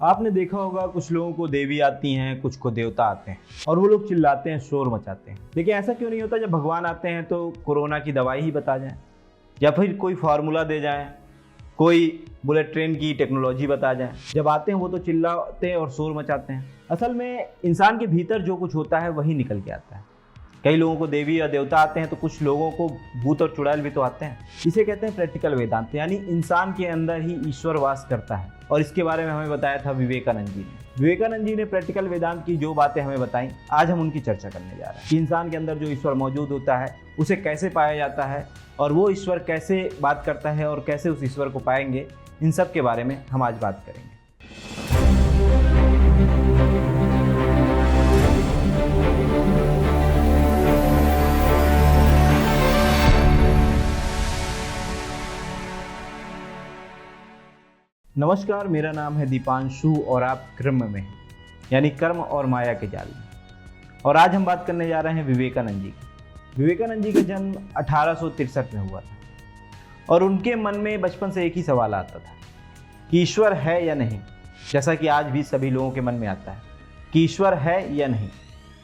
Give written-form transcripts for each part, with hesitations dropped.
आपने देखा होगा कुछ लोगों को देवी आती हैं, कुछ को देवता आते हैं और वो लोग चिल्लाते हैं, शोर मचाते हैं। लेकिन ऐसा क्यों नहीं होता जब भगवान आते हैं तो कोरोना की दवाई ही बता जाए या फिर कोई फार्मूला दे जाए, कोई बुलेट ट्रेन की टेक्नोलॉजी बता जाए। जब आते हैं वो तो चिल्लाते हैं और शोर मचाते हैं। असल में इंसान के भीतर जो कुछ होता है वही निकल के आता है। कई लोगों को देवी या देवता आते हैं तो कुछ लोगों को भूत और चुड़ैल भी तो आते हैं। इसे कहते हैं प्रैक्टिकल वेदांत, यानी इंसान के अंदर ही ईश्वर वास करता है। और इसके बारे में हमें बताया था विवेकानंद जी ने। विवेकानंद जी ने प्रैक्टिकल वेदांत की जो बातें हमें बताई, आज हम उनकी चर्चा करने जा रहे हैं कि इंसान के अंदर जो ईश्वर मौजूद होता है उसे कैसे पाया जाता है और वो ईश्वर कैसे बात करता है और कैसे उस ईश्वर को पाएंगे। इन सब के बारे में हम आज बात करेंगे। नमस्कार, मेरा नाम है दीपांशु और आप क्रम में हैं, यानी कर्म और माया के जाल में। और आज हम बात करने जा रहे हैं विवेकानंद जी की। विवेकानंद जी का जन्म 1863 में हुआ था और उनके मन में बचपन से एक ही सवाल आता था कि ईश्वर है या नहीं। जैसा कि आज भी सभी लोगों के मन में आता है कि ईश्वर है या नहीं,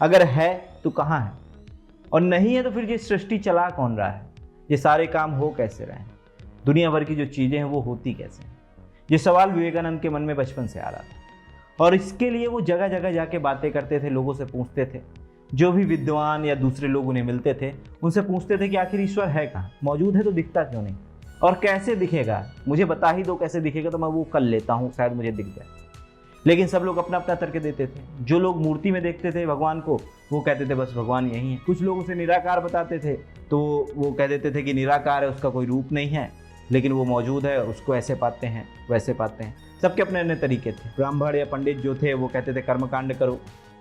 अगर है तो कहाँ है, और नहीं है तो फिर ये सृष्टि चला कौन रहा है, ये सारे काम हो कैसे रहे हैं, दुनिया भर की जो चीज़ें हैं वो होती कैसे हैं। ये सवाल विवेकानंद के मन में बचपन से आ रहा था और इसके लिए वो जगह जगह जाके बातें करते थे, लोगों से पूछते थे। जो भी विद्वान या दूसरे लोग उन्हें मिलते थे उनसे पूछते थे कि आखिर ईश्वर है कहाँ, मौजूद है तो दिखता क्यों नहीं, और कैसे दिखेगा, मुझे बता ही दो कैसे दिखेगा तो मैं वो कर लेता हूँ, शायद मुझे दिख जाए। लेकिन सब लोग अपना अपना तर्क देते थे। जो लोग मूर्ति में देखते थे भगवान को, वो कहते थे बस भगवान यही है। कुछ लोग उसे निराकार बताते थे तो वो कह देते थे कि निराकार है, उसका कोई रूप नहीं है, लेकिन वो मौजूद है, उसको ऐसे पाते हैं वैसे पाते हैं। सबके अपने अपने तरीके थे। ब्राह्मण या पंडित जो थे वो कहते थे कर्मकांड करो,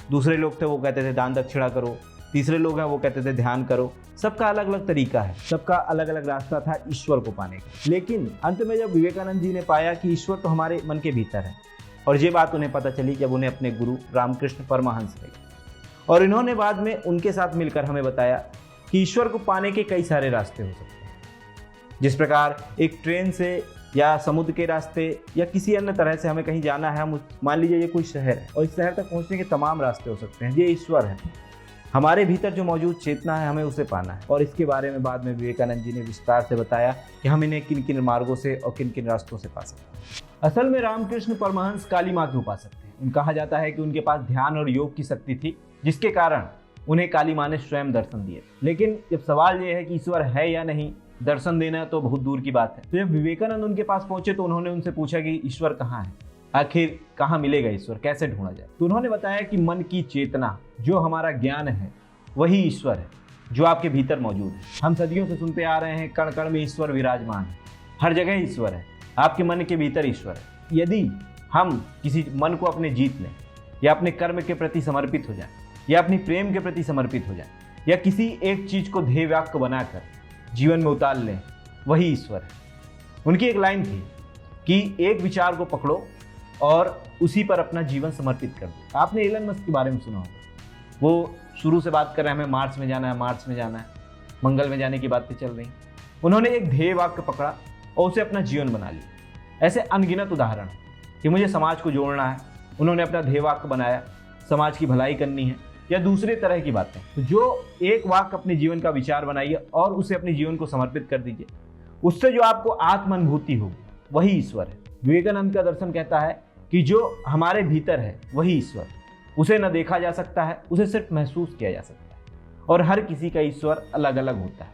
दूसरे लोग थे वो कहते थे दान दक्षिणा करो, तीसरे लोग हैं वो कहते थे ध्यान करो। सबका अलग अलग तरीका है, सबका अलग अलग रास्ता था ईश्वर को पाने का। लेकिन अंत में जब विवेकानंद जी ने पाया कि ईश्वर तो हमारे मन के भीतर है, और ये बात उन्हें पता चली जब उन्हें अपने गुरु रामकृष्ण परमहंस मिले और इन्होंने बाद में उनके साथ मिलकर हमें बताया कि ईश्वर को पाने के कई सारे रास्ते हो सकते हैं। जिस प्रकार एक ट्रेन से या समुद्र के रास्ते या किसी अन्य तरह से हमें कहीं जाना है, हम मान लीजिए ये कोई शहर है और इस शहर तक पहुंचने के तमाम रास्ते हो सकते हैं। ये ईश्वर है, हमारे भीतर जो मौजूद चेतना है हमें उसे पाना है। और इसके बारे में बाद में विवेकानंद जी ने विस्तार से बताया कि हम इन्हें किन किन मार्गों से और किन किन रास्तों से पा सकते हैं। असल में रामकृष्ण परमहंस काली माँ के उपासक थे। कहा जाता है कि उनके पास ध्यान और योग की शक्ति थी, जिसके कारण उन्हें काली माँ ने स्वयं दर्शन दिए। लेकिन जब सवाल ये है कि ईश्वर है या नहीं, दर्शन देना तो बहुत दूर की बात है। तो जब विवेकानंद उनके पास पहुंचे तो उन्होंने उनसे पूछा कि ईश्वर कहाँ है, आखिर कहाँ मिलेगा ईश्वर, कैसे ढूंढा जाए। तो उन्होंने बताया कि मन की चेतना, जो हमारा ज्ञान है, वही ईश्वर है जो आपके भीतर मौजूद है। हम सदियों से सुनते आ रहे हैं कण कण में ईश्वर विराजमान है, हर जगह ईश्वर है, आपके मन के भीतर ईश्वर है। यदि हम किसी मन को अपने जीत लें या अपने कर्म के प्रति समर्पित हो जाए या अपनी प्रेम के प्रति समर्पित हो जाए या किसी एक चीज को ध्येय वाक्य बनाकर जीवन में उतार लें, वही ईश्वर है। उनकी एक लाइन थी कि एक विचार को पकड़ो और उसी पर अपना जीवन समर्पित कर दो। आपने एलन मस्क के बारे में सुना होगा, वो शुरू से बात कर रहे हैं हमें मार्स में जाना है, मार्स में जाना है, मंगल में जाने की बातें चल रही। उन्होंने एक ध्येय वाक्य पकड़ा और उसे अपना जीवन बना लिया। ऐसे अनगिनत उदाहरण कि मुझे समाज को जोड़ना है, उन्होंने अपना ध्येय वाक्य बनाया, समाज की भलाई करनी है या दूसरे तरह की बातें। तो जो एक वाक्य अपने जीवन का विचार बनाइए और उसे अपने जीवन को समर्पित कर दीजिए, उससे जो आपको आत्म अनुभूति होगी वही ईश्वर है। विवेकानंद का दर्शन कहता है कि जो हमारे भीतर है वही ईश्वर, उसे न देखा जा सकता है, उसे सिर्फ महसूस किया जा सकता है, और हर किसी का ईश्वर अलग अलग होता है।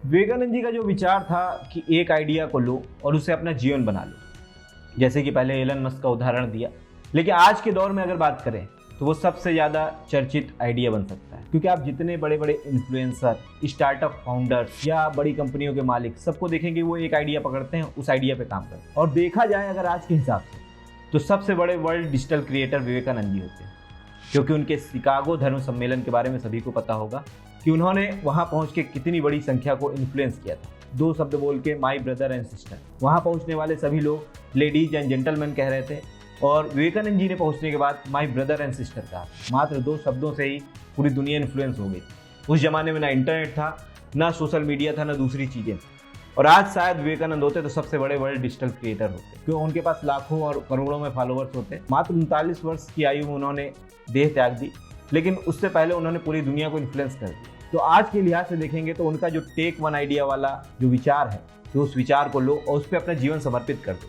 विवेकानंद जी का जो विचार था कि एक आइडिया को लो और उसे अपना जीवन बना लो, जैसे कि पहले एलन मस्क का उदाहरण दिया, लेकिन आज के दौर में अगर बात करें तो वो सबसे ज़्यादा चर्चित आइडिया बन सकता है। क्योंकि आप जितने बड़े बड़े इन्फ्लुएंसर, स्टार्टअप फाउंडर्स या बड़ी कंपनियों के मालिक, सबको देखेंगे वो एक आइडिया पकड़ते हैं, उस आइडिया पे काम करते हैं। और देखा जाए अगर आज के हिसाब से तो सबसे बड़े world digital creator Vivekananda ji होते हैं। क्योंकि उनके शिकागो धर्म सम्मेलन के बारे में सभी को पता होगा कि उन्होंने वहाँ पहुँच के कितनी बड़ी संख्या को इन्फ्लुएंस किया था। 2 शब्द बोल के माई ब्रदर एंड सिस्टर, वहाँ पहुँचने वाले सभी लोग लेडीज एंड जेंटलमैन कह रहे थे, और विवेकानंद जी ने पहुंचने के बाद माय ब्रदर एंड सिस्टर कहा। मात्र 2 शब्दों से ही पूरी दुनिया इन्फ्लुएंस हो गई। उस जमाने में ना इंटरनेट था, ना सोशल मीडिया था, ना दूसरी चीज़ें। और आज शायद विवेकानंद होते तो सबसे बड़े वर्ल्ड डिजिटल क्रिएटर होते, क्योंकि उनके पास लाखों और करोड़ों में फॉलोअर्स होते। मात्र 39 वर्ष की आयु में उन्होंने देह त्याग दी, लेकिन उससे पहले उन्होंने पूरी दुनिया को इन्फ्लुएंस कर दिया। तो आज के लिहाज से देखेंगे तो उनका जो टेक वन आइडिया वाला जो विचार है, तो उस विचार को लो और उस पर अपना जीवन समर्पित कर दो,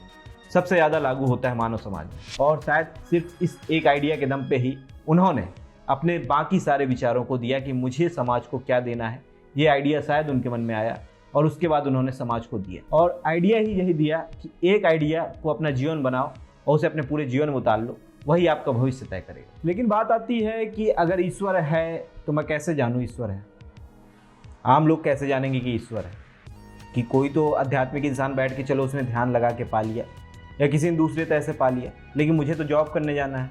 सबसे ज़्यादा लागू होता है मानव समाज में। और शायद सिर्फ इस एक आइडिया के दम पे ही उन्होंने अपने बाकी सारे विचारों को दिया कि मुझे समाज को क्या देना है। ये आइडिया शायद उनके मन में आया और उसके बाद उन्होंने समाज को दिया। और आइडिया ही यही दिया कि एक आइडिया को अपना जीवन बनाओ और उसे अपने पूरे जीवन में उतार लो, वही आपका भविष्य तय करेगा। लेकिन बात आती है कि अगर ईश्वर है तो मैं कैसे जानूँ ईश्वर है। आम लोग कैसे जानेंगे कि ईश्वर है? कि कोई तो आध्यात्मिक इंसान बैठ के चलो उसने ध्यान लगा के पा लिया, या किसी ने दूसरे तरह से पा लिया, लेकिन मुझे तो जॉब करने जाना है,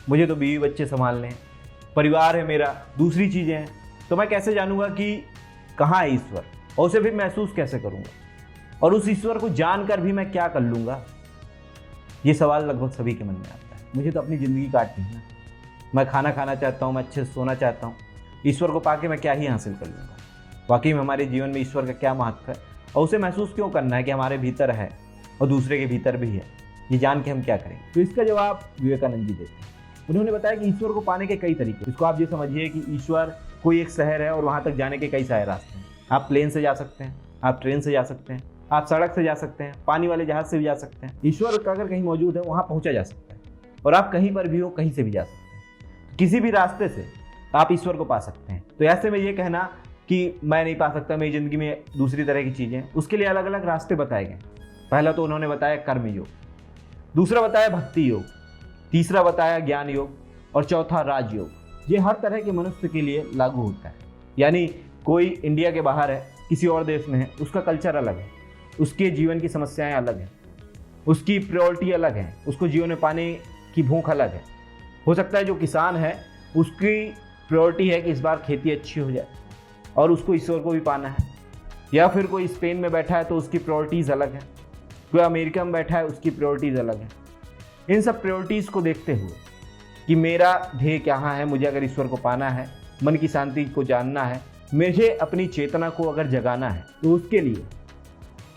मुझे तो बीवी बच्चे संभालने हैं, परिवार है मेरा, दूसरी चीज़ें हैं, तो मैं कैसे जानूंगा कि कहाँ है ईश्वर और उसे भी महसूस कैसे करूंगा, और उस ईश्वर को जानकर भी मैं क्या कर लूँगा? ये सवाल लगभग सभी के मन में आता है। मुझे तो अपनी ज़िंदगी काटनी है, मैं खाना खाना चाहता हूँ, मैं अच्छे से सोना चाहता हूँ, ईश्वर को पाके मैं क्या ही हासिल कर लूँगा? वाकई में हमारे जीवन में ईश्वर का क्या महत्व है और उसे महसूस क्यों करना है कि हमारे भीतर है और दूसरे के भीतर भी है, ये जान के हम क्या करेंगे? तो इसका जवाब विवेकानंद जी देते हैं। उन्होंने बताया कि ईश्वर को पाने के कई तरीके। इसको आप ये समझिए कि ईश्वर कोई एक शहर है और वहाँ तक जाने के कई सारे रास्ते हैं। आप प्लेन से जा सकते हैं, आप ट्रेन से जा सकते हैं, आप सड़क से जा सकते हैं, पानी वाले जहाज से भी जा सकते हैं। ईश्वर अगर कहीं मौजूद है वहाँ पहुँचा जा सकता है, और आप कहीं पर भी हो कहीं से भी जा सकते हैं। किसी भी रास्ते से आप ईश्वर को पा सकते हैं। तो ऐसे में ये कहना कि मैं नहीं पा सकता, मेरी ज़िंदगी में दूसरी तरह की चीज़ें, उसके लिए अलग अलग रास्ते बताए गए। पहला तो उन्होंने बताया कर्म योग, दूसरा बताया भक्ति योग, तीसरा बताया ज्ञान योग, और चौथा राजयोग। ये हर तरह के मनुष्य के लिए लागू होता है। यानी कोई इंडिया के बाहर है, किसी और देश में है, उसका कल्चर अलग है, उसके जीवन की समस्याएं अलग हैं, उसकी प्रायोरिटी अलग है, उसको जीवन में पाने की भूख अलग है। हो सकता है जो किसान है उसकी प्रायोरिटी है कि इस बार खेती अच्छी हो जाए और उसको ईश्वर को भी पाना है, या फिर कोई स्पेन में बैठा है तो उसकी प्रायोरिटीज़ अलग है, कोई अमेरिका में बैठा है उसकी प्रायोरिटीज़ अलग है। इन सब प्रायोरिटीज़ को देखते हुए कि मेरा ध्येय क्या है, मुझे अगर ईश्वर को पाना है, मन की शांति को जानना है, मुझे अपनी चेतना को अगर जगाना है, तो उसके लिए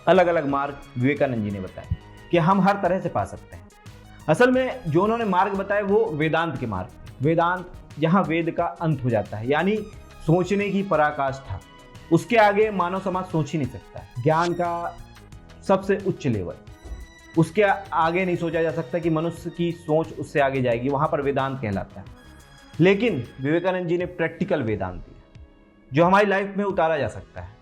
अलग अलग मार्ग विवेकानंद जी ने बताए कि हम हर तरह से पा सकते हैं। असल में जो उन्होंने मार्ग बताए वो वेदांत के मार्ग। वेदांत जहाँ वेद का अंत हो जाता है, यानी सोचने की पराकाष्ठा, उसके आगे मानव समाज सोच ही नहीं सकता है। ज्ञान का सबसे उच्च लेवल, उसके आगे नहीं सोचा जा सकता कि मनुष्य की सोच उससे आगे जाएगी, वहाँ पर वेदांत कहलाता है। लेकिन विवेकानंद जी ने प्रैक्टिकल वेदांत दिया जो हमारी लाइफ में उतारा जा सकता है।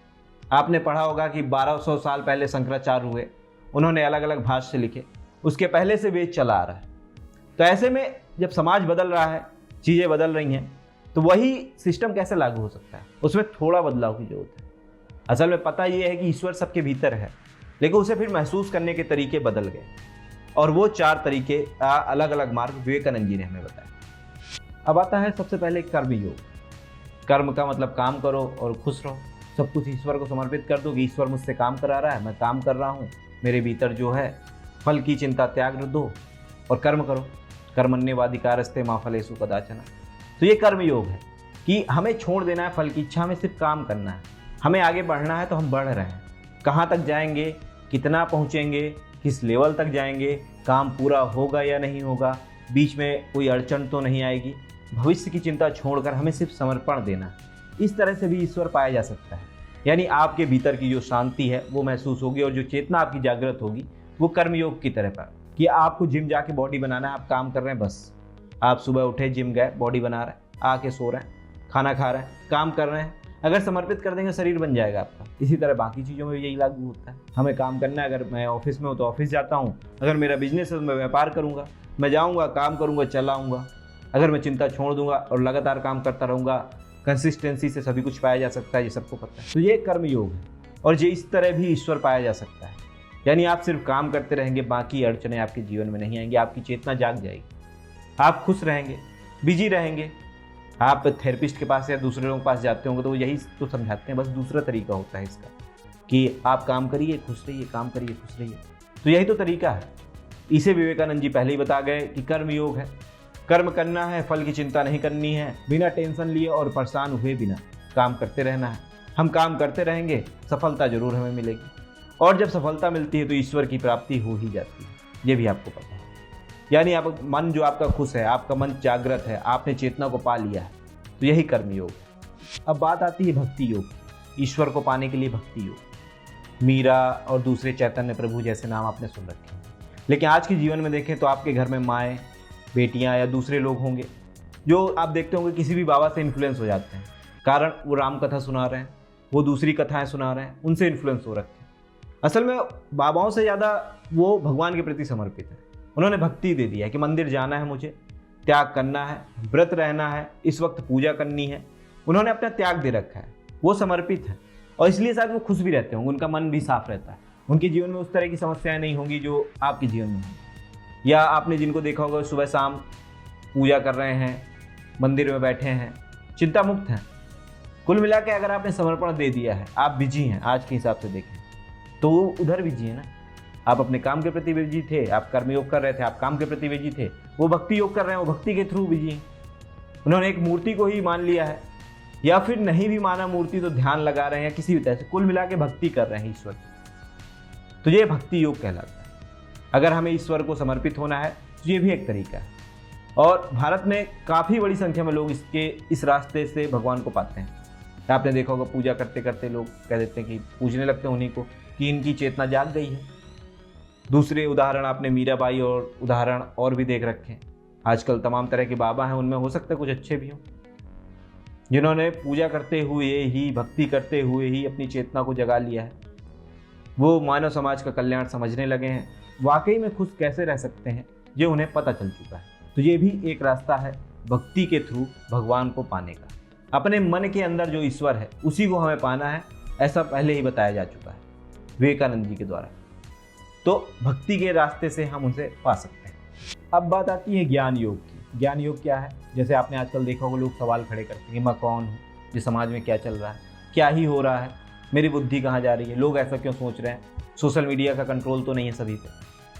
आपने पढ़ा होगा कि 1200 साल पहले शंकराचार्य हुए, उन्होंने अलग अलग भाष्य लिखे, उसके पहले से वेद चला आ रहा है। तो ऐसे में जब समाज बदल रहा है, चीज़ें बदल रही हैं, तो वही सिस्टम कैसे लागू हो सकता है? उसमें थोड़ा बदलाव की जरूरत है। असल में पता ये है कि ईश्वर सबके भीतर है, लेकिन उसे फिर महसूस करने के तरीके बदल गए, और वो 4 तरीके अलग अलग मार्ग विवेकानंद जी ने हमें बताया। अब आता है सबसे पहले कर्म योग। कर्म का मतलब काम करो और खुश रहो, सब कुछ ईश्वर को समर्पित कर दो कि ईश्वर मुझसे काम करा रहा है, मैं काम कर रहा हूँ, मेरे भीतर जो है फल की चिंता त्याग दो और कर्म करो। कर्मण्येवाधिकारस्ते मा फलेषु कदाचन। तो ये कर्म योग है कि हमें छोड़ देना है फल की इच्छा, हमें सिर्फ काम करना है। हमें आगे बढ़ना है तो हम बढ़ रहे हैं, कहाँ तक जाएंगे, कितना पहुँचेंगे, किस लेवल तक जाएंगे, काम पूरा होगा या नहीं होगा, बीच में कोई अड़चन तो नहीं आएगी, भविष्य की चिंता छोड़कर हमें सिर्फ समर्पण देना है। इस तरह से भी ईश्वर पाया जा सकता है। यानी आपके भीतर की जो शांति है वो महसूस होगी, और जो चेतना आपकी जागृत होगी वो कर्मयोग की तरह पर, कि आपको जिम जाके बॉडी बनाना है, आप काम कर रहे हैं, बस आप सुबह उठे, जिम गए, बॉडी बना रहे हैं, आके सो रहे हैं, खाना खा रहे हैं, काम कर रहे हैं। अगर समर्पित कर देंगे शरीर बन जाएगा आपका। इसी तरह बाकी चीज़ों में भी यही लागू होता है। हमें काम करना है, अगर मैं ऑफिस में हूँ तो ऑफिस जाता हूँ, अगर मेरा बिजनेस है तो मैं व्यापार करूँगा, मैं जाऊँगा, काम करूँगा, चलाऊँगा। अगर मैं चिंता छोड़ दूंगा और लगातार काम करता रहूँगा, कंसिस्टेंसी से सभी कुछ पाया जा सकता है, ये सबको पता है। तो ये कर्म योग है, और ये इस तरह भी ईश्वर पाया जा सकता है। यानी आप सिर्फ काम करते रहेंगे, बाकी अड़चने आपके जीवन में नहीं आएंगी, आपकी चेतना जाग जाएगी, आप खुश रहेंगे, बिजी रहेंगे। आप थेरेपिस्ट के पास या दूसरे लोगों के पास जाते होंगे तो वो यही तो समझाते हैं, बस दूसरा तरीका होता है इसका कि आप काम करिए खुश रहिए, काम करिए खुश रहिए। तो यही तो तरीका है। इसे विवेकानंद जी पहले ही बता गए कि कर्म योग है, कर्म करना है, फल की चिंता नहीं करनी है, बिना टेंशन लिए और परेशान हुए बिना काम करते रहना है। हम काम करते रहेंगे, सफलता जरूर हमें मिलेगी। और जब सफलता मिलती है तो ईश्वर की प्राप्ति हो ही जाती है, ये भी आपको पता है। यानी आप मन जो आपका खुश है, आपका मन जागृत है, आपने चेतना को पा लिया है, तो यही कर्मयोग है। अब बात आती है भक्ति योग, ईश्वर को पाने के लिए भक्ति योग। मीरा और दूसरे चैतन्य प्रभु जैसे नाम आपने सुन रखे हैं, लेकिन आज के जीवन में देखें तो आपके घर में माएँ, बेटियाँ या दूसरे लोग होंगे जो आप देखते होंगे किसी भी बाबा से इन्फ्लुएंस हो जाते हैं। कारण वो राम कथा सुना रहे हैं, वो दूसरी कथाएं सुना रहे हैं, उनसे इन्फ्लुएंस हो रखे हैं। असल में बाबाओं से ज़्यादा वो भगवान के प्रति समर्पित है। उन्होंने भक्ति दे दिया है कि मंदिर जाना है, मुझे त्याग करना है, व्रत रहना है, इस वक्त पूजा करनी है। उन्होंने अपना त्याग दे रखा है, वो समर्पित है और इसलिए शायद वो खुश भी रहते होंगे, उनका मन भी साफ रहता है। उनके जीवन में उस तरह की समस्याएं नहीं होंगी जो आपके जीवन में होंगी। या आपने जिनको देखा होगा सुबह शाम पूजा कर रहे हैं, मंदिर में बैठे हैं, चिंता मुक्त हैं। कुल मिला के अगर आपने समर्पण दे दिया है, आप बिजी हैं आज के हिसाब से देखें तो वो उधर बिजी है ना। आप अपने काम के प्रति बिजी थे, आप कर्मयोग कर रहे थे, आप काम के प्रति बिजी थे, वो भक्ति योग कर रहे हैं, वो भक्ति के थ्रू बिजी हैं। उन्होंने एक मूर्ति को ही मान लिया है या फिर नहीं भी माना मूर्ति तो ध्यान लगा रहे हैं या किसी भी तरह से, कुल मिला के भक्ति कर रहे हैं ईश्वर की। तो ये भक्ति योग कहलाता है। अगर हमें ईश्वर को समर्पित होना है तो ये भी एक तरीका है और भारत में काफ़ी बड़ी संख्या में लोग इस रास्ते से भगवान को पाते हैं। आपने देखा होगा पूजा करते करते लोग कह देते हैं कि पूजने लगते हैं उन्हीं को कि इनकी चेतना जाग गई है। दूसरे उदाहरण आपने मीराबाई और उदाहरण और भी देख रखे हैं। आजकल तमाम तरह के बाबा हैं, उनमें हो सकता है कुछ अच्छे भी हों, जिन्होंने पूजा करते हुए ही, भक्ति करते हुए ही अपनी चेतना को जगा लिया है। वो मानव समाज का कल्याण समझने लगे हैं, वाकई में खुश कैसे रह सकते हैं ये उन्हें पता चल चुका है। तो ये भी एक रास्ता है भक्ति के थ्रू भगवान को पाने का। अपने मन के अंदर जो ईश्वर है उसी को हमें पाना है, ऐसा पहले ही बताया जा चुका है विवेकानंद जी के द्वारा। तो भक्ति के रास्ते से हम उनसे पा सकते हैं। अब बात आती है ज्ञान योग की। ज्ञान योग क्या है? जैसे आपने आजकल देखा होगा लोग सवाल खड़े करते हैं कि मैं कौन हूँ, ये समाज में क्या चल रहा है, क्या ही हो रहा है, मेरी बुद्धि कहाँ जा रही है, लोग ऐसा क्यों सोच रहे हैं। सोशल मीडिया का कंट्रोल तो नहीं है सभी पे,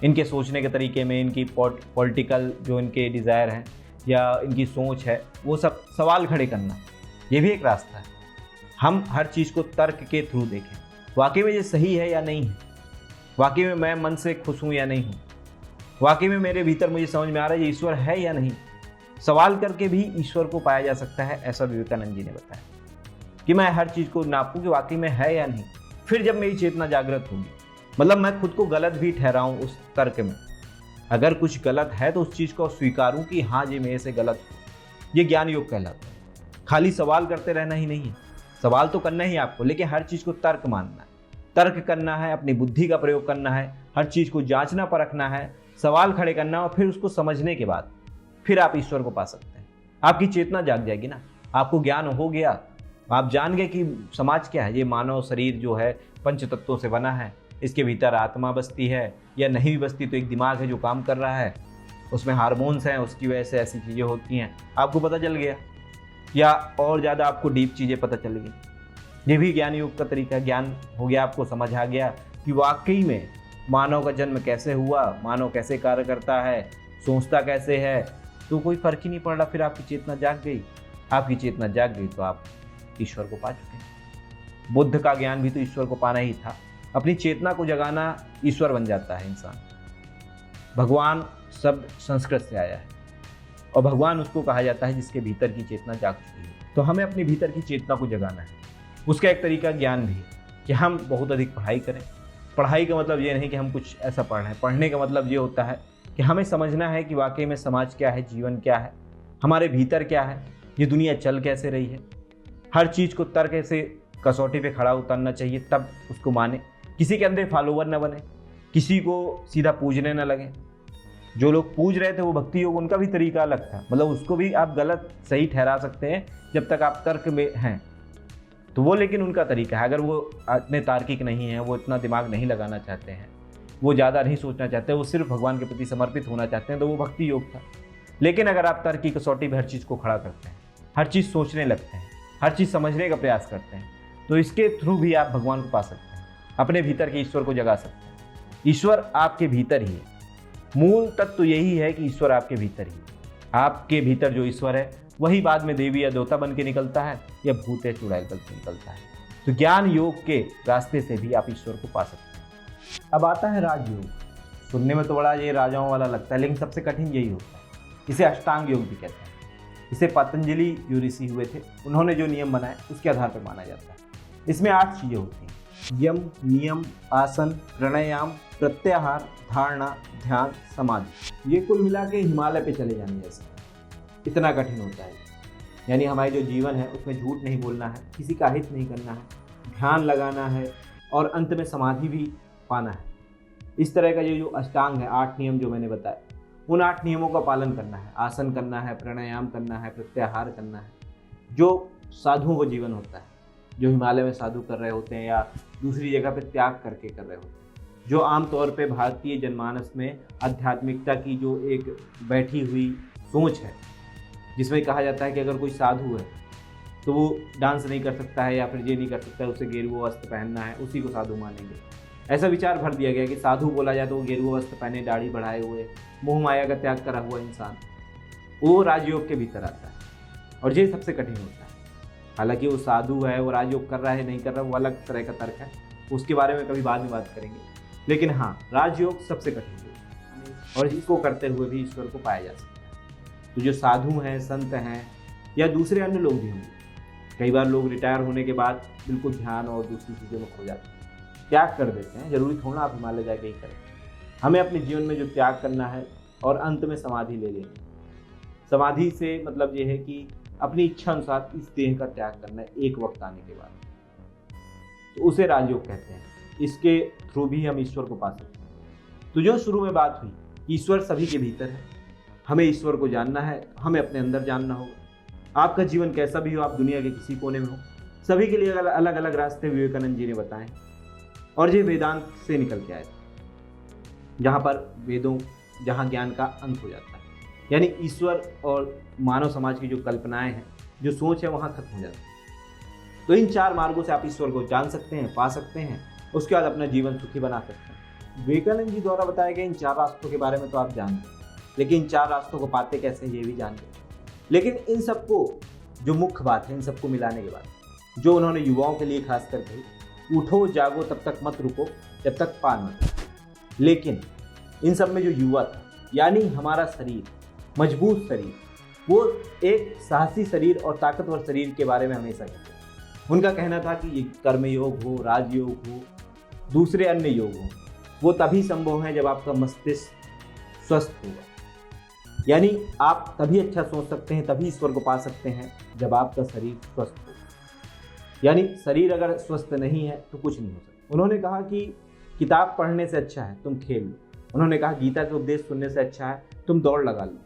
इनके सोचने के तरीके में, इनकी पॉलिटिकल जो इनके डिज़ायर हैं या इनकी सोच है, वो सब सवाल खड़े करना, ये भी एक रास्ता है। हम हर चीज़ को तर्क के थ्रू देखें, वाकई में ये सही है या नहीं है, वाकई में मैं मन से खुश हूँ या नहीं हूँ, वाकई में मेरे भीतर मुझे समझ में आ रहा है ये ईश्वर है या नहीं। सवाल करके भी ईश्वर को पाया जा सकता है, ऐसा विवेकानंद जी ने बताया कि मैं हर चीज़ को नापूं कि वाकई में है या नहीं। फिर जब मेरी चेतना जागृत होगी, मतलब मैं खुद को गलत भी ठहराऊं उस तर्क में, अगर कुछ गलत है तो उस चीज़ को स्वीकारूं कि हाँ ये मेरे से गलत हो, ये ज्ञान योग कहलाता है। खाली सवाल करते रहना ही नहीं है, सवाल तो करना ही आपको, लेकिन हर चीज़ को तर्क मानना है, तर्क करना है, अपनी बुद्धि का प्रयोग करना है, हर चीज़ को जांचना परखना है, सवाल खड़े करना और फिर उसको समझने के बाद फिर आप ईश्वर को पा सकते हैं। आपकी चेतना जाग जाएगी ना, आपको ज्ञान हो गया, आप जान गए कि समाज क्या है, ये मानव शरीर जो है पंच तत्वों से बना है, इसके भीतर आत्मा बसती है या नहीं भी बसती तो एक दिमाग है जो काम कर रहा है, उसमें हार्मोन्स हैं, उसकी वजह से ऐसी चीज़ें होती हैं, आपको पता चल गया, या और ज़्यादा आपको डीप चीज़ें पता चल गई। ये भी ज्ञान योग का तरीका, ज्ञान हो गया, आपको समझ आ गया कि वाकई में मानव का जन्म कैसे हुआ, मानव कैसे कार्य करता है, सोचता कैसे है, तो कोई फर्क ही नहीं पड़ रहा। फिर आपकी चेतना जाग गई, आपकी चेतना जाग गई तो आप ईश्वर को पा चुके हैं। बुद्ध का ज्ञान भी तो ईश्वर को पाना ही था, अपनी चेतना को जगाना ईश्वर बन जाता है इंसान। भगवान शब्द संस्कृत से आया है और भगवान उसको कहा जाता है जिसके भीतर की चेतना जाग चुकी है। तो हमें अपने भीतर की चेतना को जगाना है। उसका एक तरीका ज्ञान भी है कि हम बहुत अधिक पढ़ाई करें। पढ़ाई का मतलब ये नहीं कि हम कुछ ऐसा पढ़ रहे हैं, पढ़ने का मतलब ये होता है कि हमें समझना है कि वाकई में समाज क्या है, जीवन क्या है, हमारे भीतर क्या है, ये दुनिया चल कैसे रही है। हर चीज़ को तर्क से कसौटी पे खड़ा उतरना चाहिए, तब उसको माने। किसी के अंदर फॉलोवर न बने, किसी को सीधा पूजने न लगे। जो लोग पूज रहे थे वो भक्ति योग, उनका भी तरीका अलग था, मतलब उसको भी आप गलत सही ठहरा सकते हैं जब तक आप तर्क में हैं तो वो, लेकिन उनका तरीका है। अगर वो इतने तार्किक नहीं है, वो इतना दिमाग नहीं लगाना चाहते हैं, वो ज़्यादा नहीं सोचना चाहते, वो सिर्फ भगवान के प्रति समर्पित होना चाहते हैं, तो वो भक्ति योग था। लेकिन अगर आप तर्क की कसौटी पर हर चीज़ को खड़ा करते हैं, हर चीज़ सोचने लगते हैं, हर चीज़ समझने का प्रयास करते हैं, तो इसके थ्रू भी आप भगवान को पा सकते हैं, अपने भीतर के ईश्वर को जगा सकते हैं। ईश्वर आपके भीतर ही है। मूल तत्व यही है कि ईश्वर आपके भीतर ही, आपके भीतर जो ईश्वर है वही बाद में देवी या देवता बन के निकलता है या भूत या चुड़ैल बन के निकलता है। तो ज्ञान योग के रास्ते से भी आप ईश्वर को पा सकते हैं। अब आता है राजयोग। सुनने में तो बड़ा ये राजाओं वाला लगता है, लेकिन सबसे कठिन यही होता है। इसे अष्टांग योग भी कहते हैं। इसे पतंजलि जो ऋषि हुए थे, उन्होंने जो नियम बनाए उसके आधार पर माना जाता है। इसमें 8 चीजें होती हैं: यम, नियम, आसन, प्राणायाम, प्रत्याहार, धारणा, ध्यान, समाधि। ये कुल मिला के हिमालय पे चले जाने जैसा, इतना कठिन होता है। यानी हमारे जो जीवन है उसमें झूठ नहीं बोलना है, किसी का हित नहीं करना है, ध्यान लगाना है और अंत में समाधि भी पाना है। इस तरह का ये जो अष्टांग है, 8 नियम जो मैंने बताए, उन 8 नियमों का पालन करना है। आसन करना है, प्राणायाम करना है, प्रत्याहार करना है। जो साधुओं को जीवन होता है, जो हिमालय में साधु कर रहे होते हैं या दूसरी जगह पे त्याग करके कर रहे होते हैं, जो आमतौर पे भारतीय जनमानस में आध्यात्मिकता की जो एक बैठी हुई सोच है, जिसमें कहा जाता है कि अगर कोई साधु है तो वो डांस नहीं कर सकता है या फिर ये नहीं कर सकता है, उसे गेरुआ वस्त्र पहनना है, उसी को साधु मानेंगे। ऐसा विचार भर दिया गया कि साधु बोला जाए तो वो गेरुआ वस्त्र पहने, दाढ़ी बढ़ाए हुए, मोह माया का त्याग करा हुआ इंसान, वो राजयोग के भीतर आता है और ये सबसे कठिन होता है। हालांकि वो साधु है, वो राजयोग कर रहा है नहीं कर रहा है, वो अलग तरह का तर्क है, उसके बारे में कभी बाद में बात करेंगे। लेकिन हाँ, राजयोग सबसे कठिन है और इसको करते हुए भी ईश्वर को पाया जा सकता है। तो जो साधु हैं, संत हैं या दूसरे अन्य लोग भी होंगे, कई बार लोग रिटायर होने के बाद बिल्कुल ध्यान और दूसरी चीज़ों में खो जाते हैं, त्याग कर देते हैं। जरूरी थोड़ा आप हिमालय जाके ही करें। हमें अपने जीवन में जो त्याग करना है और अंत में समाधि ले लेनी। समाधि से मतलब ये है कि अपनी इच्छा अनुसार इस देह का त्याग करना है एक वक्त आने के बाद, तो उसे राजयोग कहते हैं। इसके थ्रू भी हम ईश्वर को पा सकते हैं। तो जो शुरू में बात हुई, ईश्वर सभी के भीतर है, हमें ईश्वर को जानना है, हमें अपने अंदर जानना होगा। आपका जीवन कैसा भी हो, आप दुनिया के किसी कोने में हो, सभी के लिए अलग अलग रास्ते विवेकानंद जी ने बताए और ये वेदांत से निकल के आए थे, जहाँ पर वेदों, जहाँ ज्ञान का अंत हो जाता है। यानी ईश्वर और मानव समाज की जो कल्पनाएं हैं, जो सोच है, वहाँ खत्म हो जाती है। तो इन 4 मार्गों से आप ईश्वर को जान सकते हैं, पा सकते हैं, उसके बाद अपना जीवन सुखी बना सकते हैं। विवेकानंद जी द्वारा बताए गए इन 4 रास्तों के बारे में तो आप जानते हैं, लेकिन इन 4 रास्तों को पाते कैसे ये भी जानते हैं। लेकिन इन सबको जो मुख्य बात है, इन सबको मिलाने के बाद जो उन्होंने युवाओं के लिए खास कर कही, उठो जागो तब तक मत रुको जब तक पार मत लो। लेकिन इन सब में जो युवा था, यानी हमारा शरीर, मजबूत शरीर, वो एक साहसी शरीर और ताकतवर शरीर के बारे में हमेशा कहते हैं। उनका कहना था कि ये कर्मयोग हो, राजयोग हो, दूसरे अन्य योग हो, वो तभी संभव है जब आपका मस्तिष्क स्वस्थ होगा। यानी आप तभी अच्छा सोच सकते हैं, तभी ईश्वर को पा सकते हैं जब आपका शरीर स्वस्थ हो। यानी शरीर अगर स्वस्थ नहीं है तो कुछ नहीं हो सकता। उन्होंने कहा कि किताब पढ़ने से अच्छा है तुम खेल लो। उन्होंने कहा गीता के उपदेश सुनने से अच्छा है तुम दौड़ लगा लो।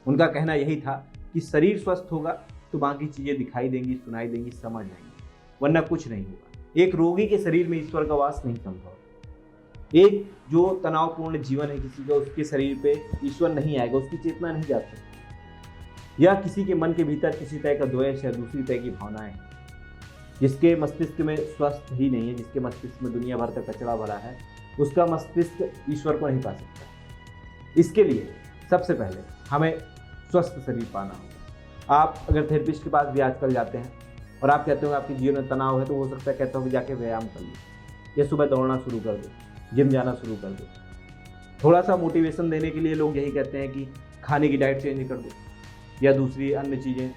उनका कहना यही था कि शरीर स्वस्थ होगा तो बाकी चीज़ें दिखाई देंगी, सुनाई देंगी, समझ आएंगी, वरना कुछ नहीं होगा। एक रोगी के शरीर में ईश्वर का वास नहीं संभव। एक जो तनावपूर्ण जीवन है किसी का, उसके शरीर पे ईश्वर नहीं आएगा, उसकी चेतना नहीं जा सकती। या किसी के मन के भीतर किसी तरह का द्वेष या दूसरी तरह की भावनाएं हैं, जिसके मस्तिष्क में स्वस्थ ही नहीं है, जिसके मस्तिष्क में दुनिया भर का कचरा भरा है, उसका मस्तिष्क ईश्वर को नहीं पा सकता। इसके लिए सबसे पहले हमें स्वस्थ शरीर पाना होगा। आप अगर थेरेपिस्ट के पास भी आजकल जाते हैं और आप कहते हो आपके जीवन में तनाव है, तो हो सकता है कहते हो कि जाके व्यायाम कर लो, या सुबह दौड़ना शुरू कर दो, जिम जाना शुरू कर दो। थोड़ा सा मोटिवेशन देने के लिए लोग यही कहते हैं कि खाने की डाइट चेंज कर दो, या दूसरी अन्य चीज़ें,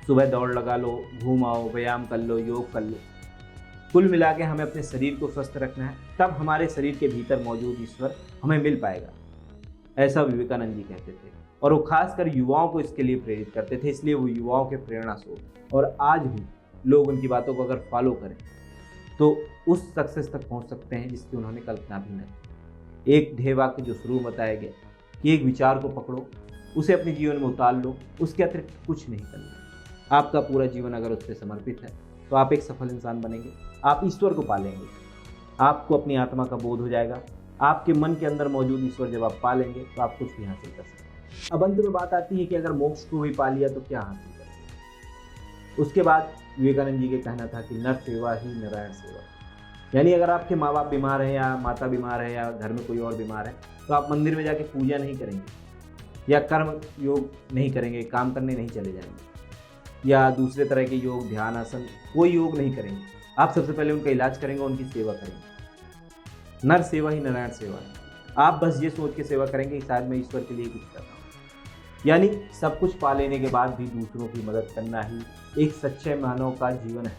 सुबह दौड़ लगा लो, घूम आओ, व्यायाम कर लो, योग कर लो। कुल मिला के हमें अपने शरीर को स्वस्थ रखना है, तब हमारे शरीर के भीतर मौजूद ईश्वर हमें मिल पाएगा, ऐसा विवेकानंद जी कहते थे। और वो खासकर युवाओं को इसके लिए प्रेरित करते थे, इसलिए वो युवाओं के प्रेरणा स्रोत। और आज भी लोग उनकी बातों को अगर फॉलो करें तो उस सक्सेस तक पहुंच सकते हैं जिसकी उन्होंने कल्पना भी नहीं की। एक ध्येय वाक्य जो शुरू में बताया गया कि एक विचार को पकड़ो, उसे अपने जीवन में उतार लो, उसके अतिरिक्त कुछ नहीं करना। आपका पूरा जीवन अगर उस पर समर्पित है तो आप एक सफल इंसान बनेंगे, आप ईश्वर को पालेंगे, आपको अपनी आत्मा का बोध हो जाएगा, आपके मन के अंदर मौजूद ईश्वर जब आप पालेंगे तो आप कुछ भी हासिल कर सकते हैं। अब अंत में बात आती है कि अगर मोक्ष को भी पा लिया तो क्या हासिल करें। उसके बाद विवेकानंद जी के कहना था कि नर सेवा ही नारायण सेवा। यानी अगर आपके माँ बाप बीमार हैं या माता बीमार है या घर में कोई और बीमार है, तो आप मंदिर में जाके पूजा नहीं करेंगे या कर्म योग नहीं करेंगे, काम करने नहीं चले जाएंगे या दूसरे तरह के योग, ध्यान, आसन, कोई योग नहीं करेंगे। आप सबसे पहले उनका इलाज करेंगे, उनकी सेवा करेंगे। नर सेवा ही नारायण सेवा है। आप बस ये सोच के सेवा करेंगे कि शायद मैं ईश्वर के लिए कुछ कर रहा हूँ। यानी सब कुछ पा लेने के बाद भी दूसरों की मदद करना ही एक सच्चे मानव का जीवन है।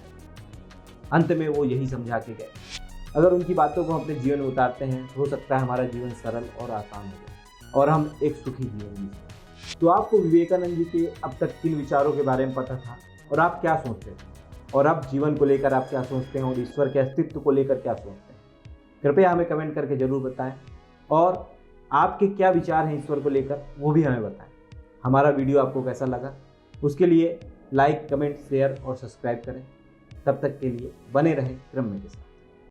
अंत में वो यही समझा के गए। अगर उनकी बातों को हम अपने जीवन में उतारते हैं तो हो सकता है हमारा जीवन सरल और आसान हो जाए और हम एक सुखी जीवन जी सकें। तो आपको विवेकानंद जी के अब तक किन विचारों के बारे में पता था और आप क्या सोचते थे, और अब जीवन को लेकर आप क्या सोचते हैं और ईश्वर के अस्तित्व को लेकर क्या सोचते हैं? कृपया हमें कमेंट करके जरूर बताएं और आपके क्या विचार हैं ईश्वर को लेकर वो भी हमें बताएं। हमारा वीडियो आपको कैसा लगा उसके लिए लाइक, कमेंट, शेयर और सब्सक्राइब करें। तब तक के लिए बने रहें क्रम में के साथ।